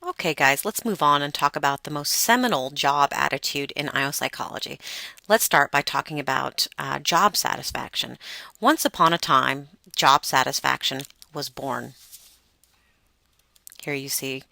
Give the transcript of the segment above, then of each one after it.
Okay, guys, let's move on and talk about the most seminal job attitude in IO psychology. Let's start by talking about job satisfaction. Once upon a time, job satisfaction was born. Here you see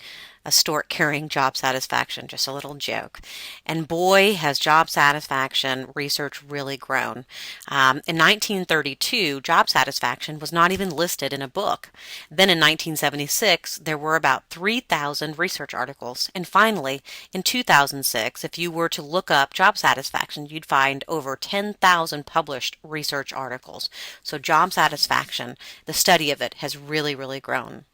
a stork carrying job satisfaction, just a little joke. And boy, has job satisfaction research really grown. In 1932, job satisfaction was not even listed in a book. Then in 1976, there were about 3,000 research articles. And finally, in 2006, if you were to look up job satisfaction, you'd find over 10,000 published research articles. So job satisfaction, the study of it, has really, really grown.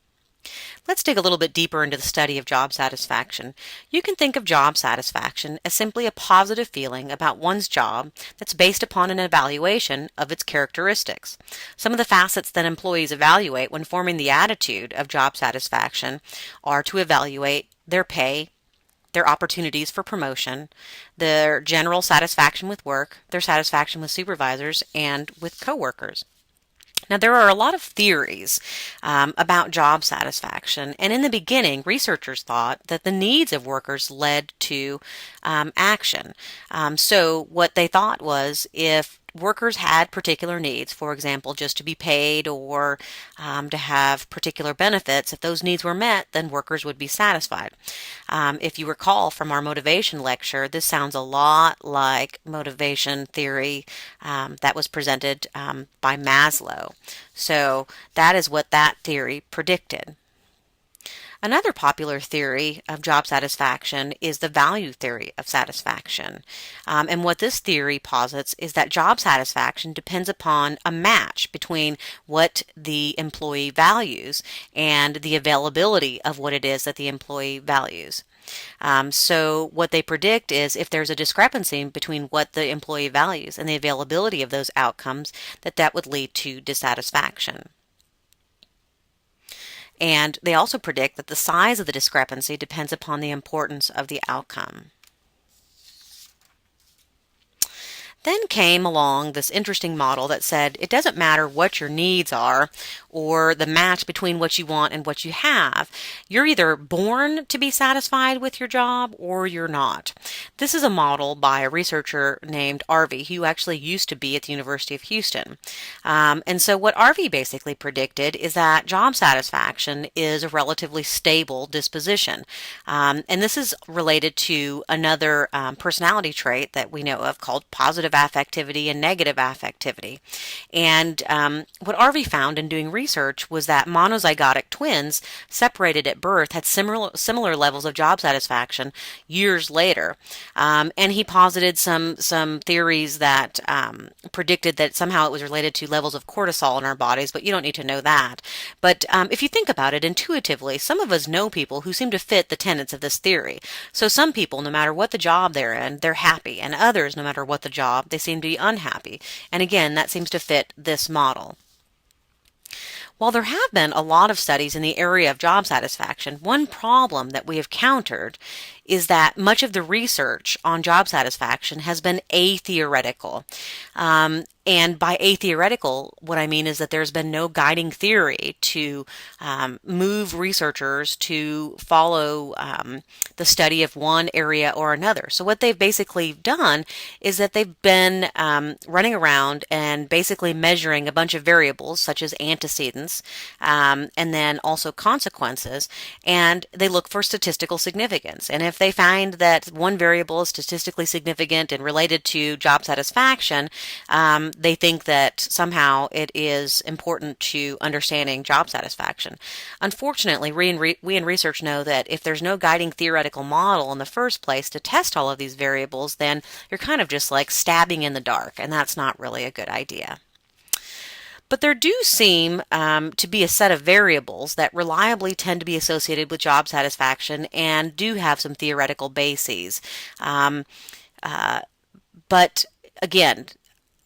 Let's dig a little bit deeper into the study of job satisfaction. You can think of job satisfaction as simply a positive feeling about one's job that's based upon an evaluation of its characteristics. Some of the facets that employees evaluate when forming the attitude of job satisfaction are to evaluate their pay, their opportunities for promotion, their general satisfaction with work, their satisfaction with supervisors, and with coworkers. Now, there are a lot of theories about job satisfaction, and in the beginning, researchers thought that the needs of workers led to action. So, what they thought was if workers had particular needs, for example, just to be paid or to have particular benefits, if those needs were met, then workers would be satisfied. If you recall from our motivation lecture, this sounds a lot like motivation theory that was presented by Maslow. So that is what that theory predicted. Another popular theory of job satisfaction is the value theory of satisfaction. And what this theory posits is that job satisfaction depends upon a match between what the employee values and the availability of what it is that the employee values. So what they predict is if there's a discrepancy between what the employee values and the availability of those outcomes, that would lead to dissatisfaction. And they also predict that the size of the discrepancy depends upon the importance of the outcome. Then came along this interesting model that said it doesn't matter what your needs are or the match between what you want and what you have. You're either born to be satisfied with your job or you're not. This is a model by a researcher named Arvey, who actually used to be at the University of Houston. And so what Arvey basically predicted is that job satisfaction is a relatively stable disposition. And this is related to another personality trait that we know of called positive affectivity and negative affectivity. And what Arvey found in doing research was that monozygotic twins separated at birth had similar levels of job satisfaction years later. And he posited some theories that predicted that somehow it was related to levels of cortisol in our bodies, but you don't need to know that. But if you think about it intuitively, some of us know people who seem to fit the tenets of this theory. So some people, no matter what the job they're in, they're happy, and others, no matter what the job, they seem to be unhappy. And again, that seems to fit this model. While there have been a lot of studies in the area of job satisfaction, one problem that we have countered is that much of the research on job satisfaction has been atheoretical. And by atheoretical, what I mean is that there's been no guiding theory to move researchers to follow the study of one area or another. So what they've basically done is that they've been running around and basically measuring a bunch of variables such as antecedents and then also consequences, and they look for statistical significance. And if they find that one variable is statistically significant and related to job satisfaction, they think that somehow it is important to understanding job satisfaction. Unfortunately, we in research know that if there's no guiding theoretical model in the first place to test all of these variables, then you're kind of just like stabbing in the dark, and that's not really a good idea. But there do seem to be a set of variables that reliably tend to be associated with job satisfaction and do have some theoretical bases. But again,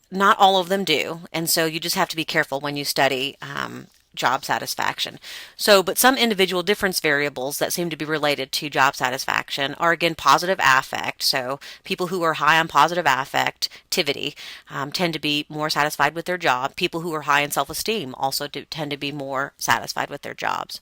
not all of them do, and so you just have to be careful when you study job satisfaction. But some individual difference variables that seem to be related to job satisfaction are again positive affect. So people who are high on positive affectivity tend to be more satisfied with their job. People who are high in self-esteem also tend to be more satisfied with their jobs.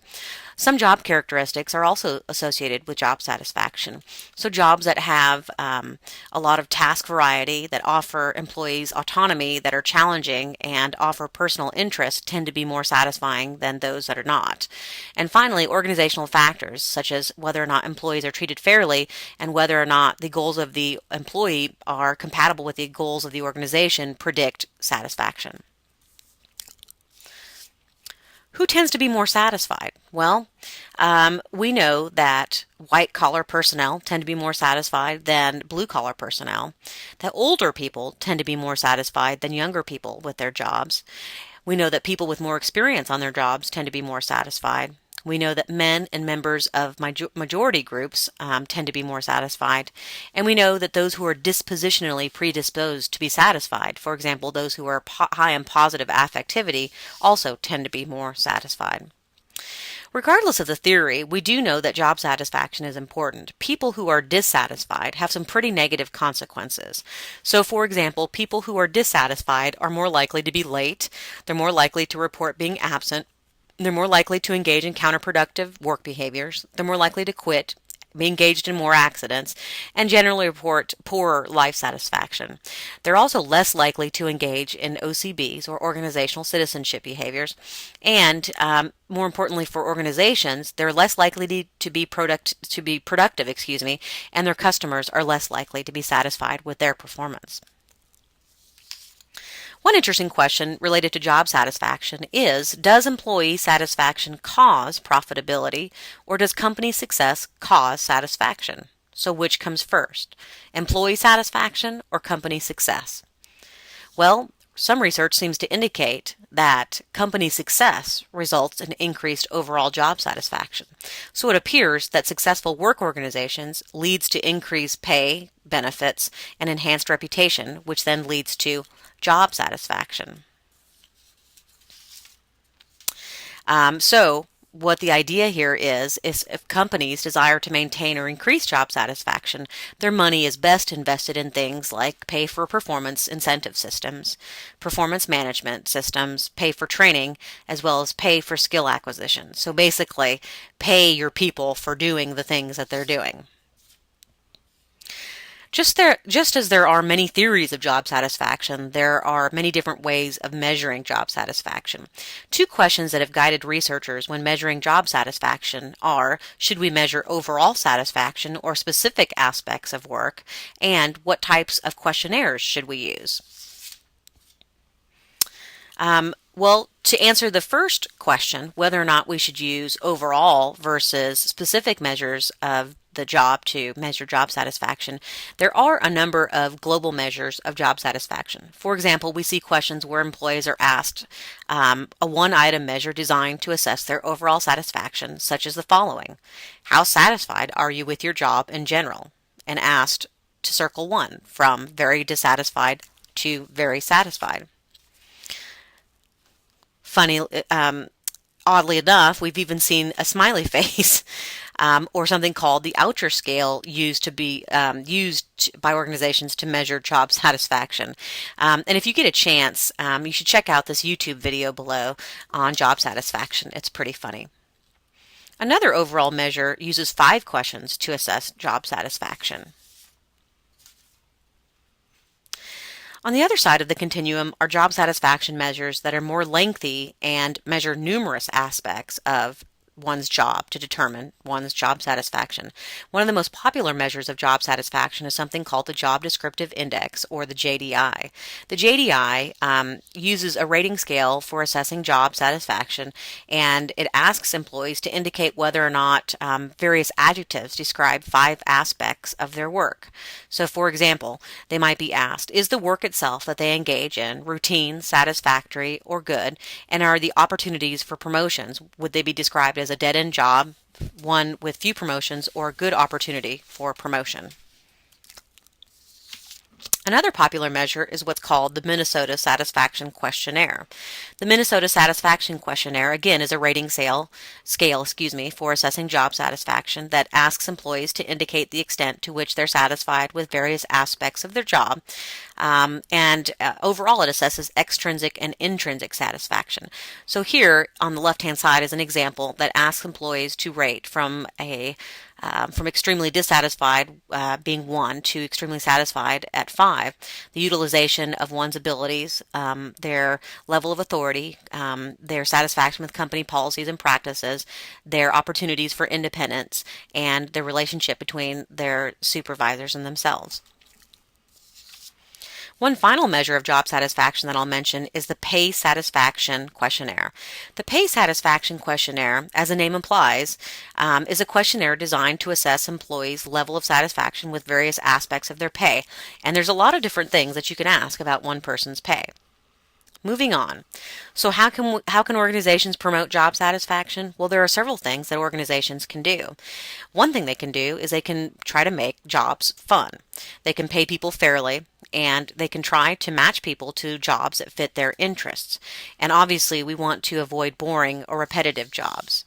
Some job characteristics are also associated with job satisfaction. So jobs that have a lot of task variety, that offer employees autonomy, that are challenging, and offer personal interest tend to be more satisfying than those that are not. And finally, organizational factors, such as whether or not employees are treated fairly and whether or not the goals of the employee are compatible with the goals of the organization, predict satisfaction. Who tends to be more satisfied? Well, we know that white-collar personnel tend to be more satisfied than blue-collar personnel, that older people tend to be more satisfied than younger people with their jobs. We know that people with more experience on their jobs tend to be more satisfied. We know that men and members of majority groups tend to be more satisfied. And we know that those who are dispositionally predisposed to be satisfied, for example, those who are high in positive affectivity, also tend to be more satisfied. Regardless of the theory, we do know that job satisfaction is important. People who are dissatisfied have some pretty negative consequences. So, for example, people who are dissatisfied are more likely to be late, they're more likely to report being absent, they're more likely to engage in counterproductive work behaviors, they're more likely to quit, be engaged in more accidents, and generally report poorer life satisfaction. They're also less likely to engage in OCBs, or organizational citizenship behaviors, and more importantly for organizations, they're less likely to be productive, and their customers are less likely to be satisfied with their performance. One interesting question related to job satisfaction is, does employee satisfaction cause profitability, or does company success cause satisfaction? So which comes first, employee satisfaction or company success? Well, some research seems to indicate that company success results in increased overall job satisfaction. So it appears that successful work organizations leads to increased pay, benefits, and enhanced reputation, which then leads to job satisfaction. So what the idea here is if companies desire to maintain or increase job satisfaction, their money is best invested in things like pay for performance incentive systems, performance management systems, pay for training, as well as pay for skill acquisition. So basically, pay your people for doing the things that they're doing. Just as there are many theories of job satisfaction, there are many different ways of measuring job satisfaction. Two questions that have guided researchers when measuring job satisfaction are, should we measure overall satisfaction or specific aspects of work, and what types of questionnaires should we use? Well, to answer the first question, whether or not we should use overall versus specific measures of the job to measure job satisfaction, there are a number of global measures of job satisfaction. For example, we see questions where employees are asked a one-item measure designed to assess their overall satisfaction, such as the following: how satisfied are you with your job in general? And asked to circle 1, from very dissatisfied to very satisfied. Funny, oddly enough, we've even seen a smiley face or something called the Oucher scale used by organizations to measure job satisfaction. And if you get a chance, you should check out this YouTube video below on job satisfaction. It's pretty funny. Another overall measure uses 5 questions to assess job satisfaction. On the other side of the continuum are job satisfaction measures that are more lengthy and measure numerous aspects of one's job to determine one's job satisfaction. One of the most popular measures of job satisfaction is something called the Job Descriptive Index, or the JDI. The JDI uses a rating scale for assessing job satisfaction, and it asks employees to indicate whether or not various adjectives describe 5 aspects of their work. So, for example, they might be asked, is the work itself that they engage in routine, satisfactory, or good? And are the opportunities for promotions, would they be described as a dead-end job, one with few promotions, or a good opportunity for promotion? Another popular measure is what's called the Minnesota Satisfaction Questionnaire. The Minnesota Satisfaction Questionnaire, again, is a rating scale for assessing job satisfaction that asks employees to indicate the extent to which they're satisfied with various aspects of their job. Overall, it assesses extrinsic and intrinsic satisfaction. So here on the left-hand side is an example that asks employees to rate from extremely dissatisfied, being 1, to extremely satisfied at 5, the utilization of one's abilities, their level of authority, their satisfaction with company policies and practices, their opportunities for independence, and their relationship between their supervisors and themselves. One final measure of job satisfaction that I'll mention is the Pay Satisfaction Questionnaire. The Pay Satisfaction Questionnaire, as the name implies, is a questionnaire designed to assess employees' level of satisfaction with various aspects of their pay. And there's a lot of different things that you can ask about one person's pay. Moving on. So how can organizations promote job satisfaction? Well, there are several things that organizations can do. One thing they can do is they can try to make jobs fun. They can pay people fairly, and they can try to match people to jobs that fit their interests. And obviously, we want to avoid boring or repetitive jobs.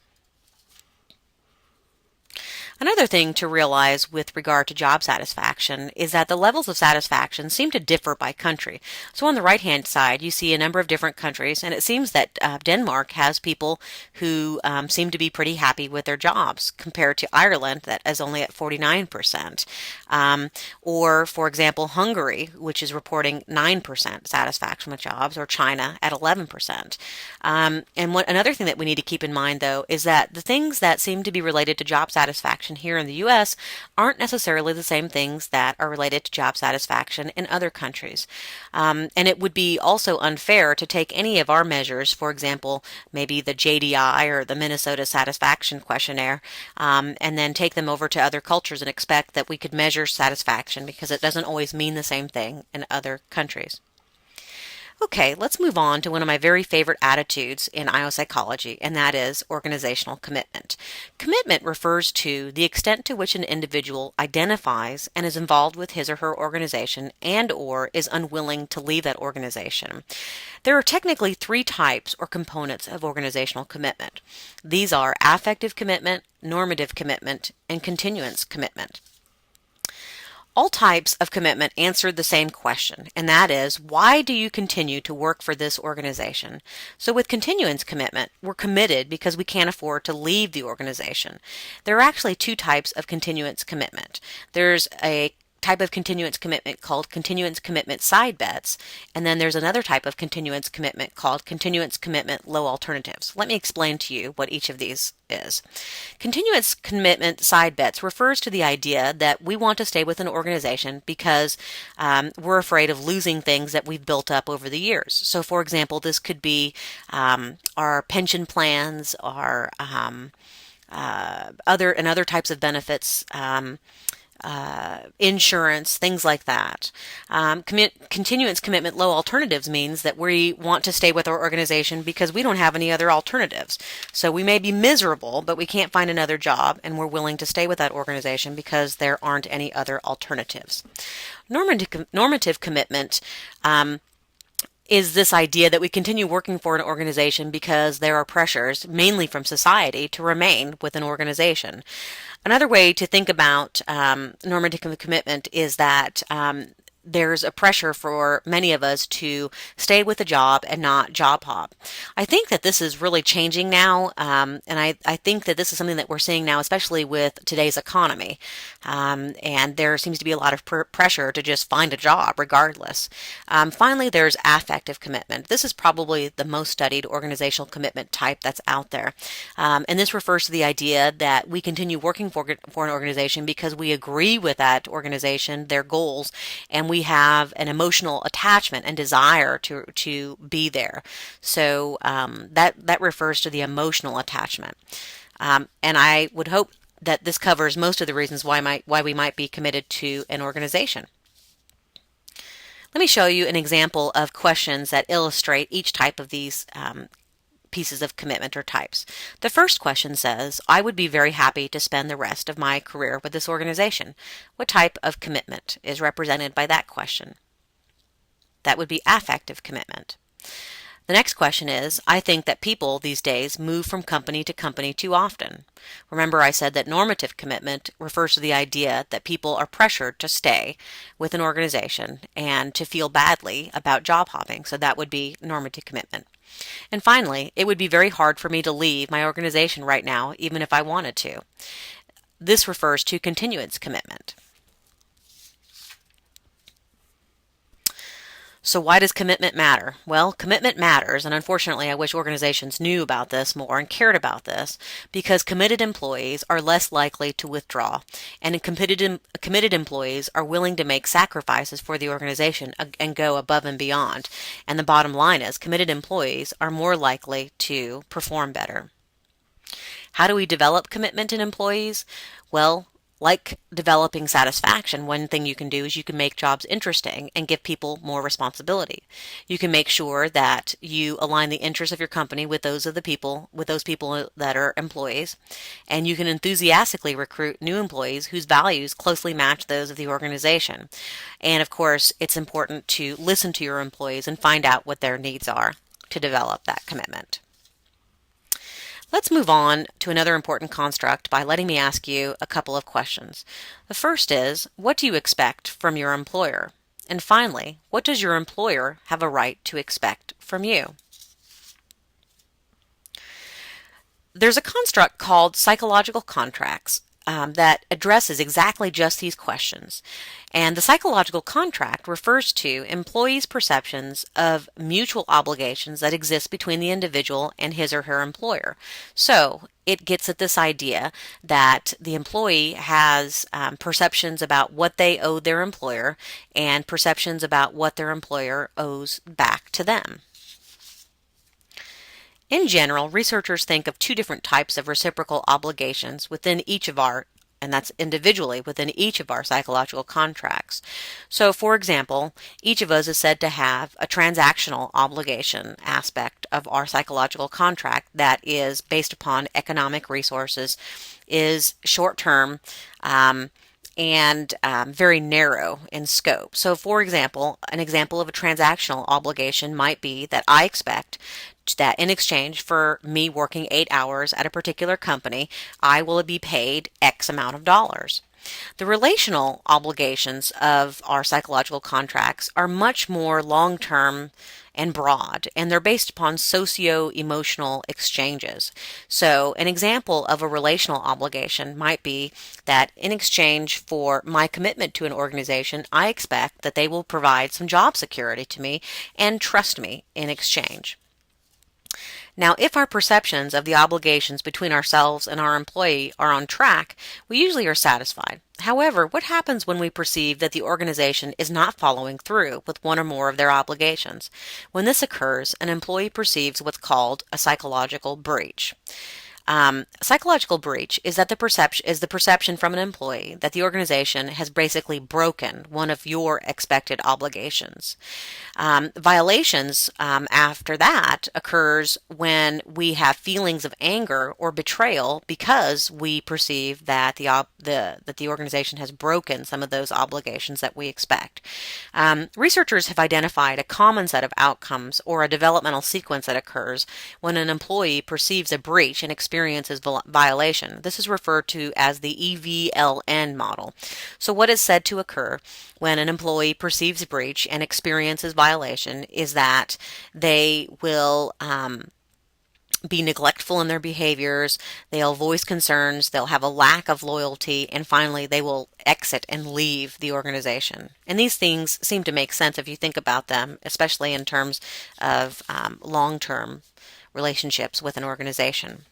Another thing to realize with regard to job satisfaction is that the levels of satisfaction seem to differ by country. So on the right-hand side, you see a number of different countries, and it seems that Denmark has people who seem to be pretty happy with their jobs compared to Ireland, that is only at 49%. Or, for example, Hungary, which is reporting 9% satisfaction with jobs, or China at 11%. Another thing that we need to keep in mind, though, is that the things that seem to be related to job satisfaction here in the U.S. aren't necessarily the same things that are related to job satisfaction in other countries. And it would be also unfair to take any of our measures, for example, maybe the JDI or the Minnesota Satisfaction Questionnaire, and then take them over to other cultures and expect that we could measure satisfaction, because it doesn't always mean the same thing in other countries. Okay, let's move on to one of my very favorite attitudes in IO psychology, and that is organizational commitment. Commitment refers to the extent to which an individual identifies and is involved with his or her organization and/or is unwilling to leave that organization. There are technically 3 types or components of organizational commitment. These are affective commitment, normative commitment, and continuance commitment. All types of commitment answer the same question, and that is, why do you continue to work for this organization? So with continuance commitment, we're committed because we can't afford to leave the organization. There are actually 2 types of continuance commitment. There's a type of continuance commitment called continuance commitment side bets, and then there's another type of continuance commitment called continuance commitment low alternatives. Let me explain to you what each of these is. Continuance commitment side bets refers to the idea that we want to stay with an organization because we're afraid of losing things that we've built up over the years. So for example, this could be our pension plans, our other types of benefits, insurance, things like that. Continuance commitment low alternatives means that we want to stay with our organization because we don't have any other alternatives. So we may be miserable, but we can't find another job, and we're willing to stay with that organization because there aren't any other alternatives. Normative commitment is this idea that we continue working for an organization because there are pressures, mainly from society, to remain with an organization. Another way to think about normative commitment is that there's a pressure for many of us to stay with a job and not job hop. I think that this is really changing now, and I think that this is something that we're seeing now, especially with today's economy. And there seems to be a lot of pressure to just find a job regardless. Finally, there's affective commitment. This is probably the most studied organizational commitment type that's out there. And this refers to the idea that we continue working for an organization because we agree with that organization, their goals, and we have an emotional attachment and desire to be there. So that refers to the emotional attachment. And I would hope that this covers most of the reasons why we might be committed to an organization. Let me show you an example of questions that illustrate each type of these pieces of commitment or types. The first question says, I would be very happy to spend the rest of my career with this organization. What type of commitment is represented by that question? That would be affective commitment. The next question is, I think that people these days move from company to company too often. Remember, I said that normative commitment refers to the idea that people are pressured to stay with an organization and to feel badly about job hopping. So that would be normative commitment. And finally, it would be very hard for me to leave my organization right now, even if I wanted to. This refers to continuance commitment. So why does commitment matter? Well, commitment matters, and unfortunately I wish organizations knew about this more and cared about this, because committed employees are less likely to withdraw, and committed employees are willing to make sacrifices for the organization and go above and beyond. And the bottom line is, committed employees are more likely to perform better. How do we develop commitment in employees? Well, like developing satisfaction, one thing you can do is you can make jobs interesting and give people more responsibility. You can make sure that you align the interests of your company with those people that are employees, and you can enthusiastically recruit new employees whose values closely match those of the organization. And of course, it's important to listen to your employees and find out what their needs are to develop that commitment. Let's move on to another important construct by letting me ask you a couple of questions. The first is, what do you expect from your employer? And finally, what does your employer have a right to expect from you? There's a construct called psychological contracts that addresses exactly just these questions. And the psychological contract refers to employees' perceptions of mutual obligations that exist between the individual and his or her employer. So it gets at this idea that the employee has perceptions about what they owe their employer and perceptions about what their employer owes back to them. In general, researchers think of two different types of reciprocal obligations within each of our, and that's individually within each of our psychological contracts. So, for example, each of us is said to have a transactional obligation aspect of our psychological contract that is based upon economic resources, is short-term, and very narrow in scope. So, for example, an example of a transactional obligation might be that I expect that in exchange for me working 8 hours at a particular company, I will be paid X amount of dollars. The relational obligations of our psychological contracts are much more long-term and broad, and they're based upon socio-emotional exchanges. So an example of a relational obligation might be that in exchange for my commitment to an organization, I expect that they will provide some job security to me and trust me in exchange. Now, if our perceptions of the obligations between ourselves and our employee are on track, we usually are satisfied. However, what happens when we perceive that the organization is not following through with one or more of their obligations? When this occurs, an employee perceives what's called a psychological breach. Psychological breach is that the perception from an employee that the organization has basically broken one of your expected obligations. Violations after that occurs when we have feelings of anger or betrayal because we perceive that the organization has broken some of those obligations that we expect. Researchers have identified a common set of outcomes or a developmental sequence that occurs when an employee perceives a breach and experiences violation. This is referred to as the EVLN model. So what is said to occur when an employee perceives breach and experiences violation is that they will be neglectful in their behaviors, they'll voice concerns, they'll have a lack of loyalty, and finally they will exit and leave the organization. And these things seem to make sense if you think about them, especially in terms of long-term relationships with an organization.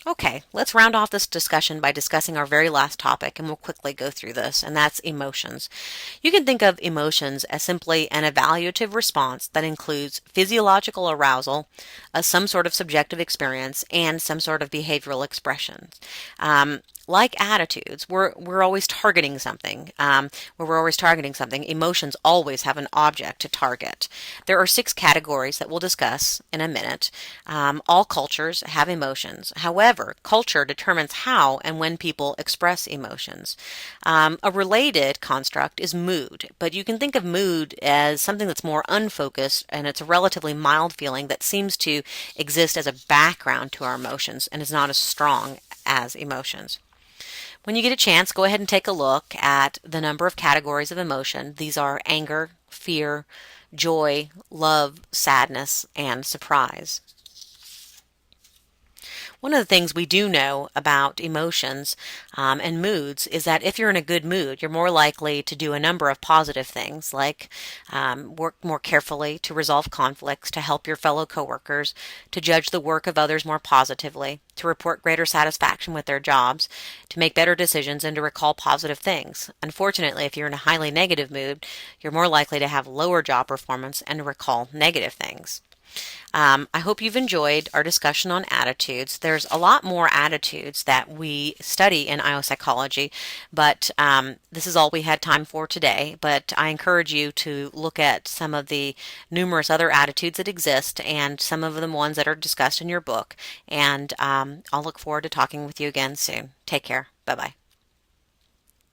Okay, let's round off this discussion by discussing our very last topic, and we'll quickly go through this, and that's emotions. You can think of emotions as simply an evaluative response that includes physiological arousal, some sort of subjective experience, and some sort of behavioral expressions. Like attitudes, we're always targeting something. Emotions always have an object to target. There are 6 categories that we'll discuss in a minute. All cultures have emotions. However, However, culture determines how and when people express emotions. A related construct is mood, but you can think of mood as something that's more unfocused, and it's a relatively mild feeling that seems to exist as a background to our emotions and is not as strong as emotions. When you get a chance, go ahead and take a look at the number of categories of emotion. These are anger, fear, joy, love, sadness, and surprise. One of the things we do know about emotions and moods is that if you're in a good mood, you're more likely to do a number of positive things, like work more carefully to resolve conflicts, to help your fellow coworkers, to judge the work of others more positively, to report greater satisfaction with their jobs, to make better decisions, and to recall positive things. Unfortunately, if you're in a highly negative mood, you're more likely to have lower job performance and to recall negative things. I hope you've enjoyed our discussion on attitudes. There's a lot more attitudes that we study in IO psychology, but this is all we had time for today. But I encourage you to look at some of the numerous other attitudes that exist and some of the ones that are discussed in your book. And I'll look forward to talking with you again soon. Take care. Bye-bye.